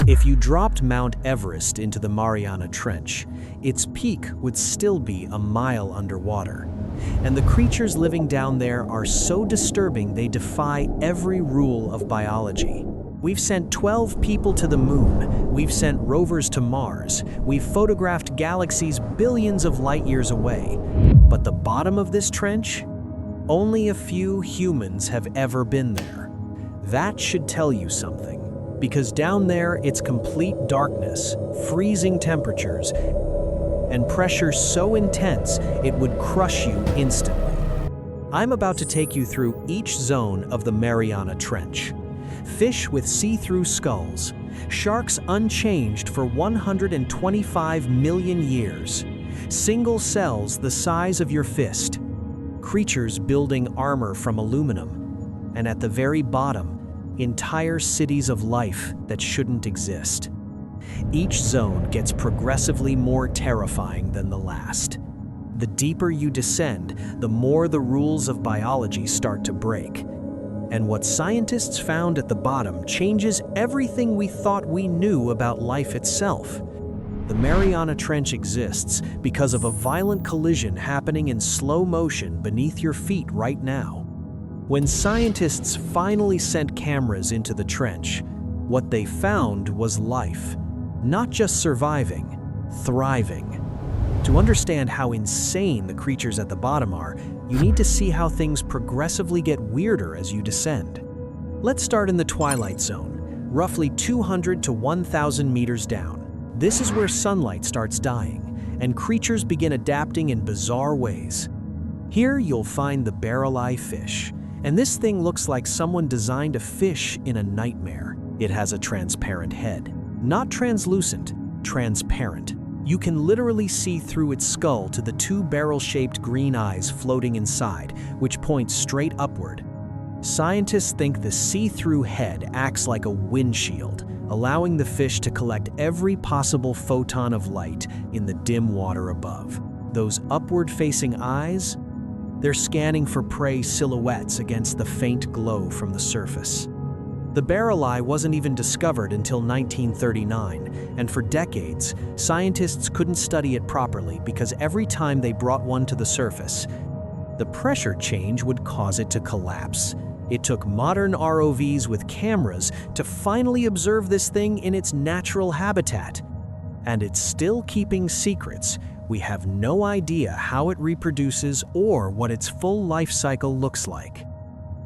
If you dropped Mount Everest into the Mariana Trench, its peak would still be a mile underwater. And the creatures living down there are so disturbing they defy every rule of biology. We've sent 12 people to the moon, we've sent rovers to Mars, we've photographed galaxies billions of light years away. But the bottom of this trench? Only a few humans have ever been there. That should tell you something. Because down there, it's complete darkness, freezing temperatures, and pressure so intense it would crush you instantly. I'm about to take you through each zone of the Mariana Trench. Fish with see-through skulls, sharks unchanged for 125 million years, single cells the size of your fist, creatures building armor from aluminum, and at the very bottom, entire cities of life that shouldn't exist. Each zone gets progressively more terrifying than the last. The deeper you descend, the more the rules of biology start to break. And what scientists found at the bottom changes everything we thought we knew about life itself. The Mariana Trench exists because of a violent collision happening in slow motion beneath your feet right now. When scientists finally sent cameras into the trench, what they found was life. Not just surviving, thriving. To understand how insane the creatures at the bottom are, you need to see how things progressively get weirder as you descend. Let's start in the twilight zone, roughly 200 to 1,000 meters down. This is where sunlight starts dying, and creatures begin adapting in bizarre ways. Here you'll find the barrel-eye fish. And this thing looks like someone designed a fish in a nightmare. It has a transparent head. Not translucent, transparent. You can literally see through its skull to the two barrel-shaped green eyes floating inside, which point straight upward. Scientists think the see-through head acts like a windshield, allowing the fish to collect every possible photon of light in the dim water above. Those upward-facing eyes? They're scanning for prey silhouettes against the faint glow from the surface. The barrel eye wasn't even discovered until 1939, and for decades, scientists couldn't study it properly because every time they brought one to the surface, the pressure change would cause it to collapse. It took modern ROVs with cameras to finally observe this thing in its natural habitat. And it's still keeping secrets. We have no idea how it reproduces or what its full life cycle looks like.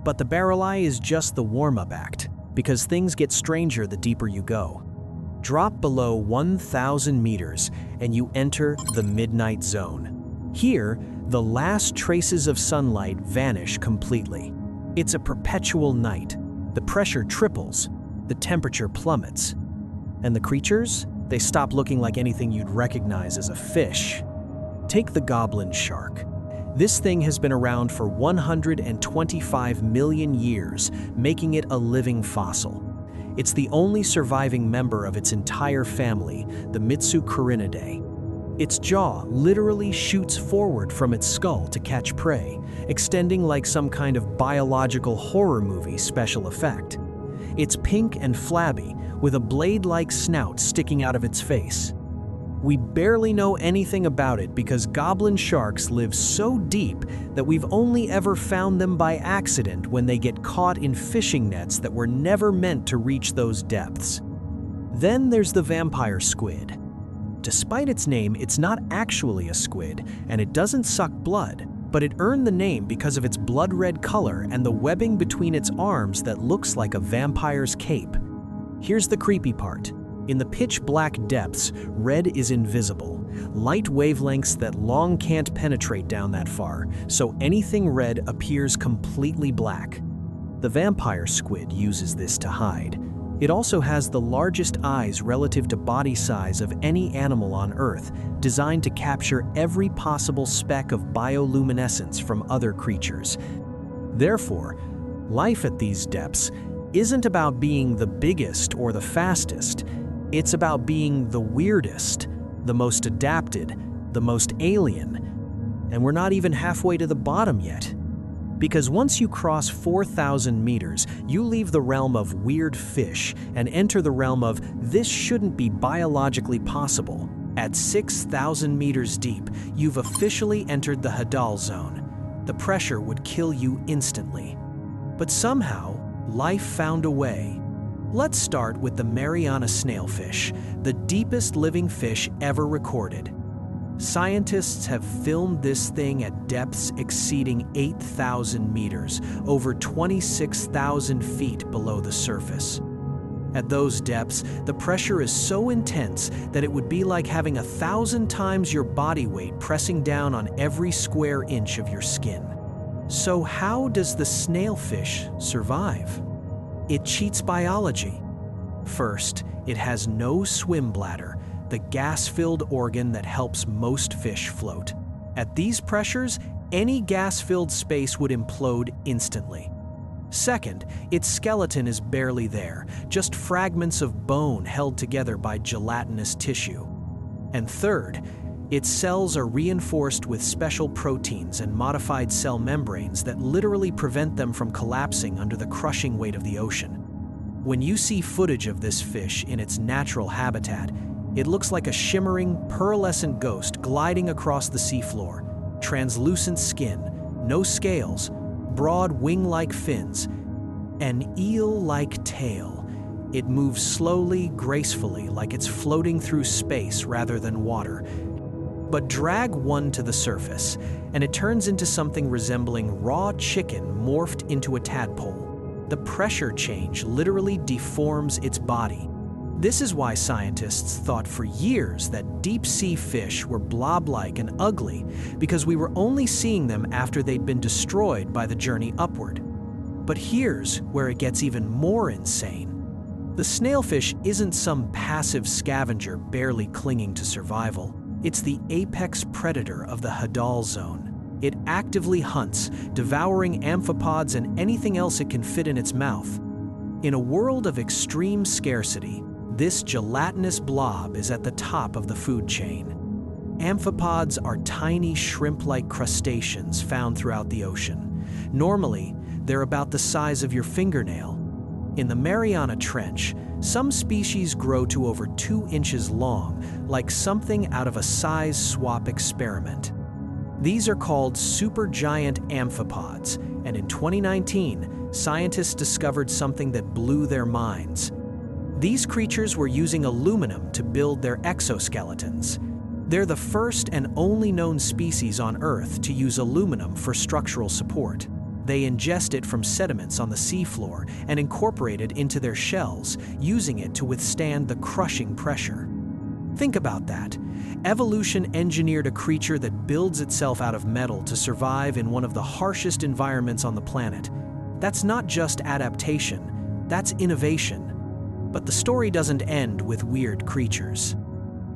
But the barrel eye is just the warm-up act, because things get stranger the deeper you go. Drop below 1,000 meters and you enter the midnight zone. Here, the last traces of sunlight vanish completely. It's a perpetual night. The pressure triples, the temperature plummets. And the creatures? They stop looking like anything you'd recognize as a fish. Take the goblin shark. This thing has been around for 125 million years, making it a living fossil. It's the only surviving member of its entire family, the Mitsukuridae. Its jaw literally shoots forward from its skull to catch prey, extending like some kind of biological horror movie special effect. It's pink and flabby, with a blade-like snout sticking out of its face. We barely know anything about it because goblin sharks live so deep that we've only ever found them by accident when they get caught in fishing nets that were never meant to reach those depths. Then there's the vampire squid. Despite its name, it's not actually a squid, and it doesn't suck blood, but it earned the name because of its blood-red color and the webbing between its arms that looks like a vampire's cape. Here's the creepy part. In the pitch-black depths, red is invisible. Light wavelengths that long can't penetrate down that far, so anything red appears completely black. The vampire squid uses this to hide. It also has the largest eyes relative to body size of any animal on Earth, designed to capture every possible speck of bioluminescence from other creatures. Therefore, life at these depths isn't about being the biggest or the fastest. It's about being the weirdest, the most adapted, the most alien. And we're not even halfway to the bottom yet. Because once you cross 4,000 meters, you leave the realm of weird fish and enter the realm of this shouldn't be biologically possible. At 6,000 meters deep, you've officially entered the Hadal zone. The pressure would kill you instantly. But somehow, life found a way. Let's start with the Mariana snailfish, the deepest living fish ever recorded. Scientists have filmed this thing at depths exceeding 8,000 meters, over 26,000 feet below the surface. At those depths, the pressure is so intense that it would be like having 1,000 times your body weight pressing down on every square inch of your skin. So how does the snailfish survive? It cheats biology. First, it has no swim bladder, the gas-filled organ that helps most fish float. At these pressures, any gas-filled space would implode instantly. Second, its skeleton is barely there, just fragments of bone held together by gelatinous tissue. And third, its cells are reinforced with special proteins and modified cell membranes that literally prevent them from collapsing under the crushing weight of the ocean. When you see footage of this fish in its natural habitat, it looks like a shimmering, pearlescent ghost gliding across the seafloor. Translucent skin, no scales, broad wing-like fins, an eel-like tail. It moves slowly, gracefully, like it's floating through space rather than water. But drag one to the surface, and it turns into something resembling raw chicken morphed into a tadpole. The pressure change literally deforms its body. This is why scientists thought for years that deep-sea fish were blob-like and ugly, because we were only seeing them after they'd been destroyed by the journey upward. But here's where it gets even more insane. The snailfish isn't some passive scavenger barely clinging to survival. It's the apex predator of the Hadal zone. It actively hunts, devouring amphipods and anything else it can fit in its mouth. In a world of extreme scarcity, this gelatinous blob is at the top of the food chain. Amphipods are tiny shrimp-like crustaceans found throughout the ocean. Normally, they're about the size of your fingernail. In the Mariana Trench, some species grow to over 2 inches long, like something out of a size swap experiment. These are called supergiant amphipods, and in 2019, scientists discovered something that blew their minds. These creatures were using aluminum to build their exoskeletons. They're the first and only known species on Earth to use aluminum for structural support. They ingest it from sediments on the seafloor and incorporate it into their shells, using it to withstand the crushing pressure. Think about that. Evolution engineered a creature that builds itself out of metal to survive in one of the harshest environments on the planet. That's not just adaptation, that's innovation. But the story doesn't end with weird creatures.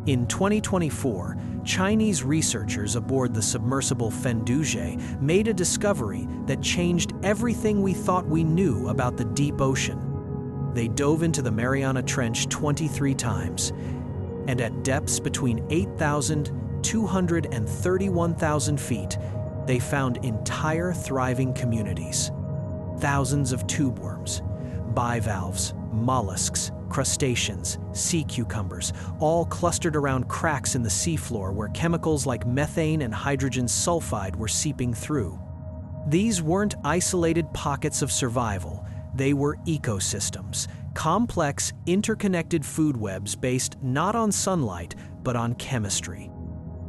In 2024, Chinese researchers aboard the submersible Fenduje made a discovery that changed everything we thought we knew about the deep ocean. They dove into the Mariana Trench 23 times, and at depths between 8,200 and 31,000 feet, they found entire thriving communities. Thousands of tube worms, bivalves, mollusks, crustaceans, sea cucumbers, all clustered around cracks in the seafloor where chemicals like methane and hydrogen sulfide were seeping through. These weren't isolated pockets of survival, they were ecosystems, complex, interconnected food webs based not on sunlight, but on chemistry.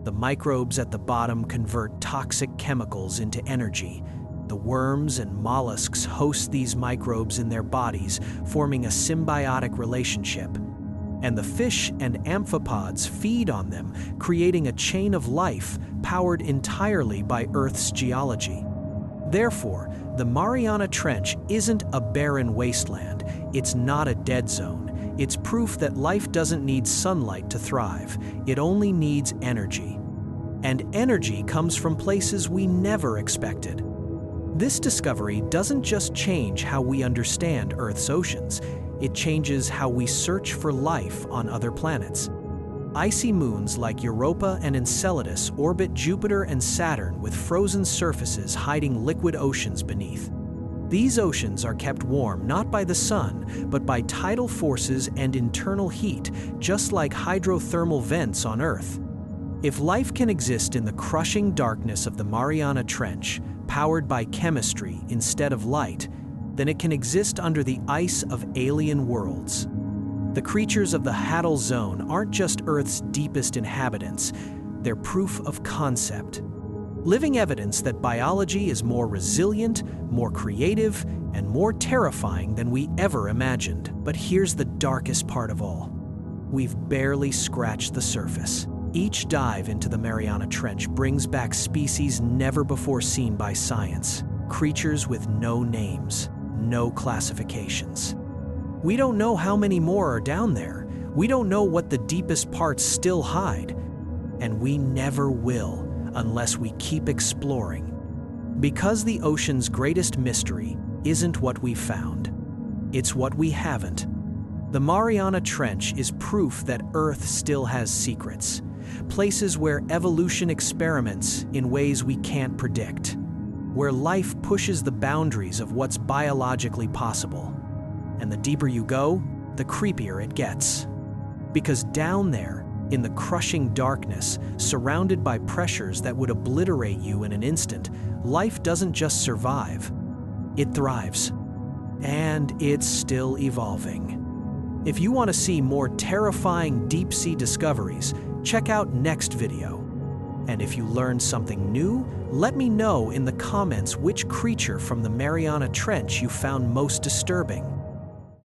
The microbes at the bottom convert toxic chemicals into energy. The worms and mollusks host these microbes in their bodies, forming a symbiotic relationship. And the fish and amphipods feed on them, creating a chain of life powered entirely by Earth's geology. Therefore, the Mariana Trench isn't a barren wasteland. It's not a dead zone. It's proof that life doesn't need sunlight to thrive. It only needs energy. And energy comes from places we never expected. This discovery doesn't just change how we understand Earth's oceans, it changes how we search for life on other planets. Icy moons like Europa and Enceladus orbit Jupiter and Saturn with frozen surfaces hiding liquid oceans beneath. These oceans are kept warm not by the sun, but by tidal forces and internal heat, just like hydrothermal vents on Earth. If life can exist in the crushing darkness of the Mariana Trench, powered by chemistry instead of light, then it can exist under the ice of alien worlds. The creatures of the Hadal Zone aren't just Earth's deepest inhabitants, they're proof of concept. Living evidence that biology is more resilient, more creative, and more terrifying than we ever imagined. But here's the darkest part of all. We've barely scratched the surface. Each dive into the Mariana Trench brings back species never before seen by science, creatures with no names, no classifications. We don't know how many more are down there. We don't know what the deepest parts still hide. And we never will unless we keep exploring. Because the ocean's greatest mystery isn't what we found, it's what we haven't. The Mariana Trench is proof that Earth still has secrets, places where evolution experiments in ways we can't predict, where life pushes the boundaries of what's biologically possible. And the deeper you go, the creepier it gets. Because down there, in the crushing darkness, surrounded by pressures that would obliterate you in an instant, life doesn't just survive, it thrives. And it's still evolving. If you want to see more terrifying deep-sea discoveries, check out next video. And if you learned something new, let me know in the comments which creature from the Mariana Trench you found most disturbing.